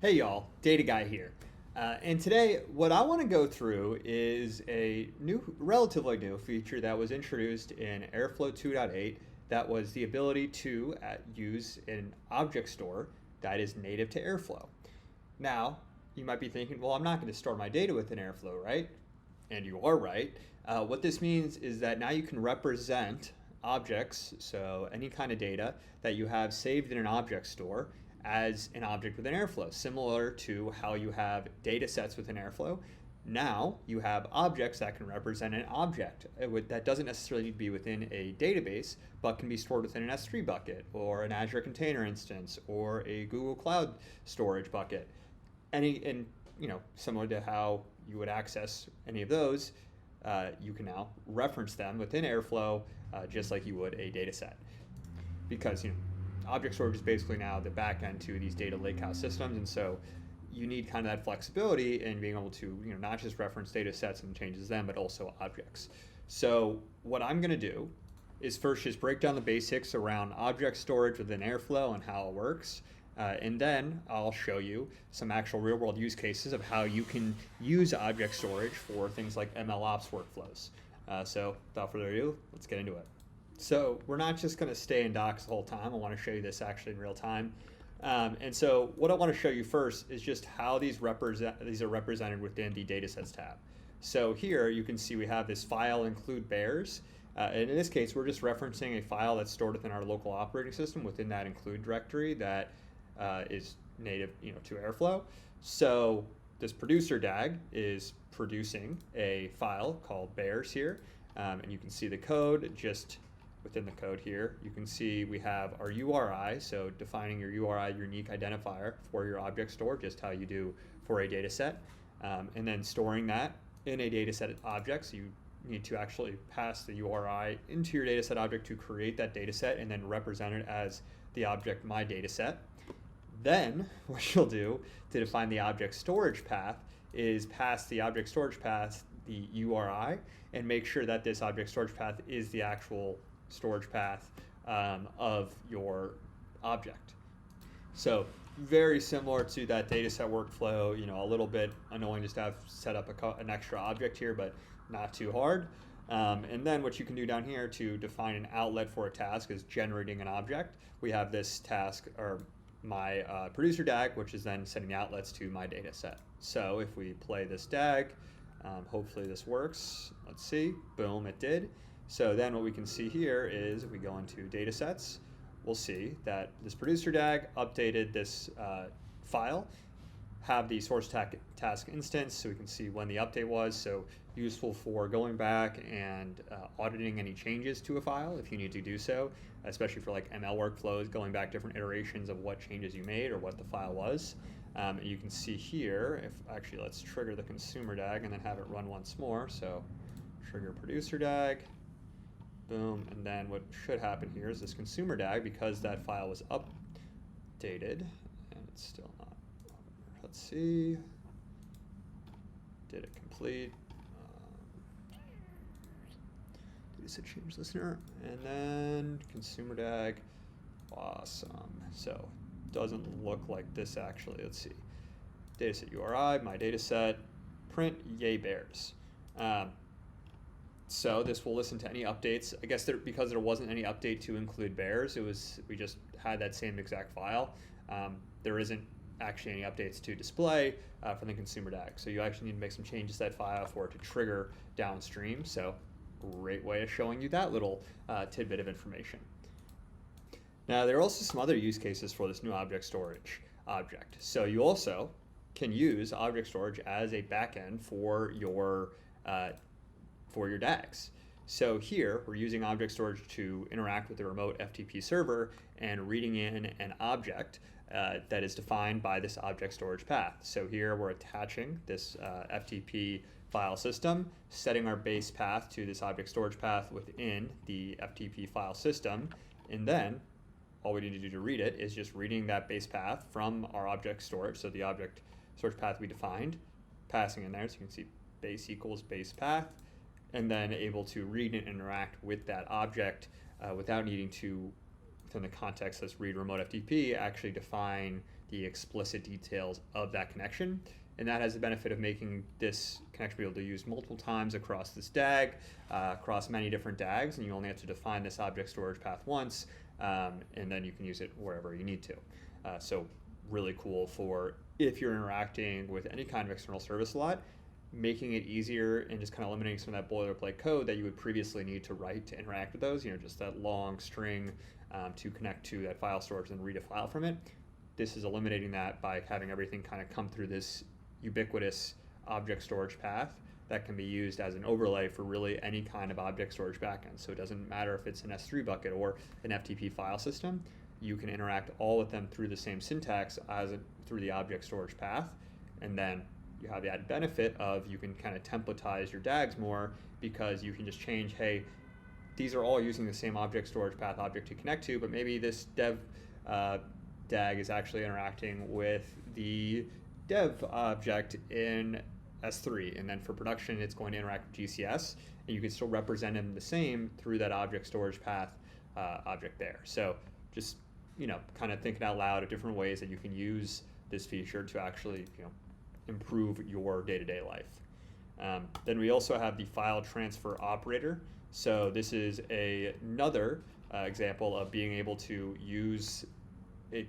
Hey y'all, Data Guy here. And today, what I want to go through is a relatively new feature that was introduced in Airflow 2.8 that was the ability to use an object store that is native to Airflow. Now, you might be thinking, well, I'm not going to store my data within Airflow, right? And you are right. What this means is that now you can represent objects, so any kind of data that you have saved in an object store, as an object within Airflow, similar to how you have data sets within Airflow. Now you have objects that can represent an object that doesn't necessarily need to be within a database, but can be stored within an S3 bucket or an Azure Container Instance or a Google Cloud Storage bucket. Similar to how you would access any of those, you can now reference them within Airflow just like you would a data set. Because object storage is basically now the back end to these data lakehouse systems, and so you need kind of that flexibility in being able to not just reference data sets and changes them, but also objects. So what I'm going to do is first just break down the basics around object storage within Airflow and how it works. And then I'll show you some actual real world use cases of how you can use object storage for things like MLOps workflows. So without further ado, let's get into it. So we're not just going to stay in docs the whole time. I want to show you this actually in real time. And so what I want to show you first is just how these are represented within the datasets tab. So here you can see we have this file include bears. And in this case, we're just referencing a file that's stored within our local operating system within that include directory that is native to Airflow. So this producer DAG is producing a file called bears here. And you can see the code just within the code here. You can see we have our URI, so defining your URI unique identifier for your object store, just how you do for a data set. And then storing that in a data set object. So you need to actually pass the URI into your data set object to create that data set and then represent it as the object my data set. Then what you'll do to define the object storage path is pass the object storage path the URI and make sure that this object storage path is the actual storage path of your object. So very similar to that data set workflow, a little bit annoying just to have set up an extra object here, but not too hard. And then what you can do down here to define an outlet for a task is generating an object. We have this task, or my producer DAG, which is then setting the outlets to my data set. So if we play this DAG, hopefully this works. Let's see, boom, it did. So then what we can see here is if we go into data sets, we'll see that this producer DAG updated this file, have the source task instance, so we can see when the update was, so useful for going back and auditing any changes to a file if you need to do so, especially for like ML workflows, going back different iterations of what changes you made or what the file was. You can see here, let's trigger the consumer DAG and then have it run once more. So trigger producer DAG, boom, and then what should happen here is this consumer DAG, because that file was updated, and it's still not. Let's see, did it complete? Dataset change listener, and then consumer DAG, awesome. So doesn't look like this actually. Let's see, dataset URI, my dataset, print yay bears. So this will listen to any updates. I guess because there wasn't any update to include bears, we just had that same exact file. There isn't actually any updates to display from the consumer DAG. So you actually need to make some changes to that file for it to trigger downstream. So great way of showing you that little tidbit of information. Now there are also some other use cases for this new object storage object. So you also can use object storage as a backend for your DAGs. So here we're using object storage to interact with the remote FTP server and reading in an object that is defined by this object storage path. So here we're attaching this FTP file system, setting our base path to this object storage path within the FTP file system, and then all we need to do to read it is just reading that base path from our object storage, so the object storage path we defined, passing in there, so you can see base equals base path, and then able to read and interact with that object without needing to, within the context, let's read remote FTP, actually define the explicit details of that connection. And that has the benefit of making this connection be able to use multiple times across this DAG, across many different DAGs, and you only have to define this object storage path once, and then you can use it wherever you need to. So really cool for if you're interacting with any kind of external service a lot, making it easier and just kind of eliminating some of that boilerplate code that you would previously need to write to interact with those, just that long string to connect to that file storage and read a file from it. This is eliminating that by having everything kind of come through this ubiquitous object storage path that can be used as an overlay for really any kind of object storage backend. So it doesn't matter if it's an S3 bucket or an FTP file system, you can interact all with them through the same syntax through the object storage path. And then you have the added benefit of you can kind of templatize your DAGs more because you can just change, hey, these are all using the same object storage path object to connect to, but maybe this dev DAG is actually interacting with the dev object in S3, and then for production it's going to interact with GCS, and you can still represent them the same through that object storage path object there. So just kind of thinking out loud of different ways that you can use this feature to actually improve your day-to-day life. Then we also have the file transfer operator. So this is another example of being able to use it,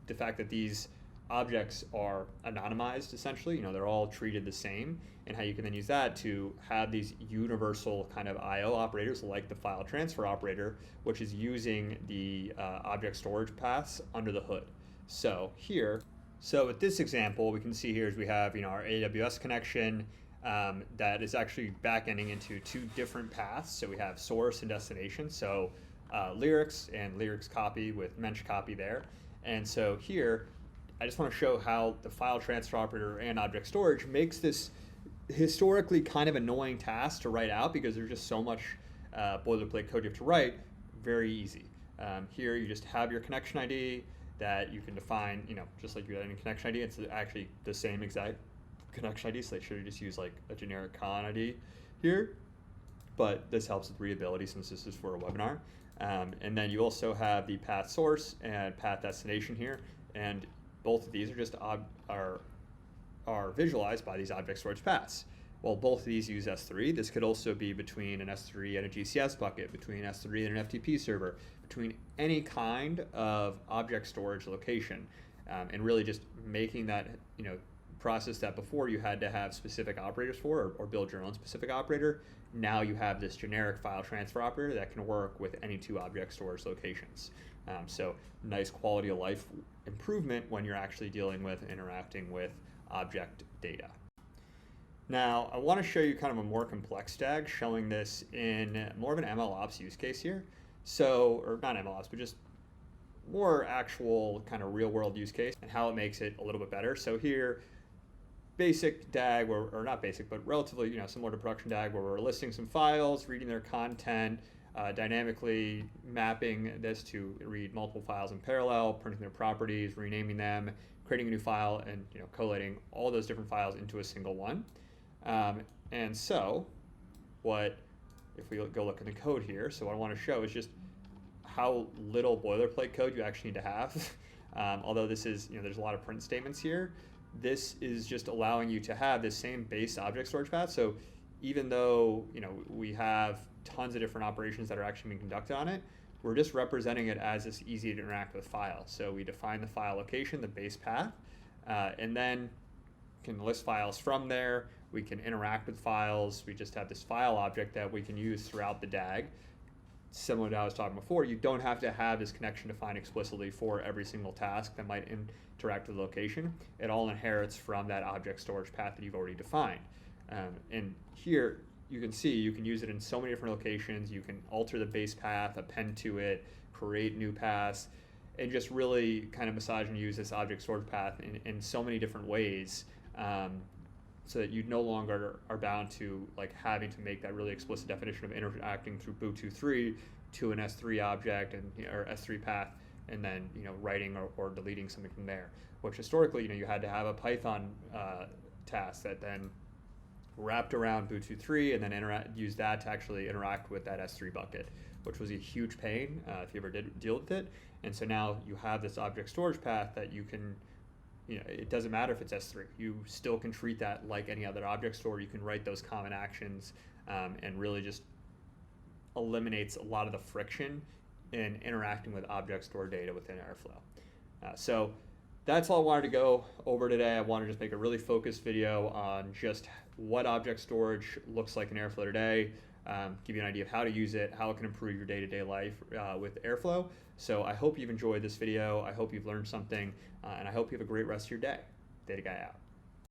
the fact that these objects are anonymized essentially, they're all treated the same, and how you can then use that to have these universal kind of IO operators like the file transfer operator, which is using the object storage paths under the hood. So with this example, we can see here is we have our AWS connection that is actually backending into two different paths. So we have source and destination. So lyrics and lyrics copy with mensch copy there. And so here, I just want to show how the file transfer operator and object storage makes this historically kind of annoying task to write out because there's just so much boilerplate code you have to write very easy. Here you just have your connection ID that you can define, just like you had any connection ID. It's actually the same exact connection ID, so they should have just used like a generic con ID here. But this helps with readability since this is for a webinar. And then you also have the path source and path destination here, and both of these are just are visualized by these object storage paths. Well, both of these use S3. This could also be between an S3 and a GCS bucket, between S3 and an FTP server, between any kind of object storage location, and really just making that process that before you had to have specific operators for or build your own specific operator. Now you have this generic file transfer operator that can work with any two object storage locations. So nice quality of life improvement when you're actually dealing with and interacting with object data. Now, I want to show you kind of a more complex DAG, showing this in more of an MLOps use case here. So, or not MLOps, but just more actual kind of real world use case and how it makes it a little bit better. So here, basic DAG, or not basic, but relatively similar to production DAG, where we're listing some files, reading their content, dynamically mapping this to read multiple files in parallel, printing their properties, renaming them, creating a new file, and collating all those different files into a single one. And so, if we go look at the code here, so what I want to show is just how little boilerplate code you actually need to have. Although this is, there's a lot of print statements here, this is just allowing you to have this same base object storage path. So even though we have tons of different operations that are actually being conducted on it, we're just representing it as this easy to interact with file. So we define the file location, the base path, and then can list files from there. We can interact with files. We just have this file object that we can use throughout the DAG. Similar to how I was talking before, you don't have to have this connection defined explicitly for every single task that might interact with the location. It all inherits from that object storage path that you've already defined. And here you can see you can use it in so many different locations. You can alter the base path, append to it, create new paths, and just really kind of massage and use this object storage path in so many different ways. So that you no longer are bound to having to make that really explicit definition of interacting through boot23 to an S3 object or S3 path, and then writing or deleting something from there. Which historically you had to have a Python task that then wrapped around boot23 and then use that to actually interact with that S3 bucket, which was a huge pain if you ever did deal with it. And so now you have this object storage path that you can it doesn't matter if it's S3. You still can treat that like any other object store. You can write those common actions, and really just eliminates a lot of the friction in interacting with object store data within Airflow. So that's all I wanted to go over today. I wanted to just make a really focused video on just what object storage looks like in Airflow today, give you an idea of how to use it, how it can improve your day-to-day life with Airflow. So I hope you've enjoyed this video. I hope you've learned something, and I hope you have a great rest of your day. Data Guy out.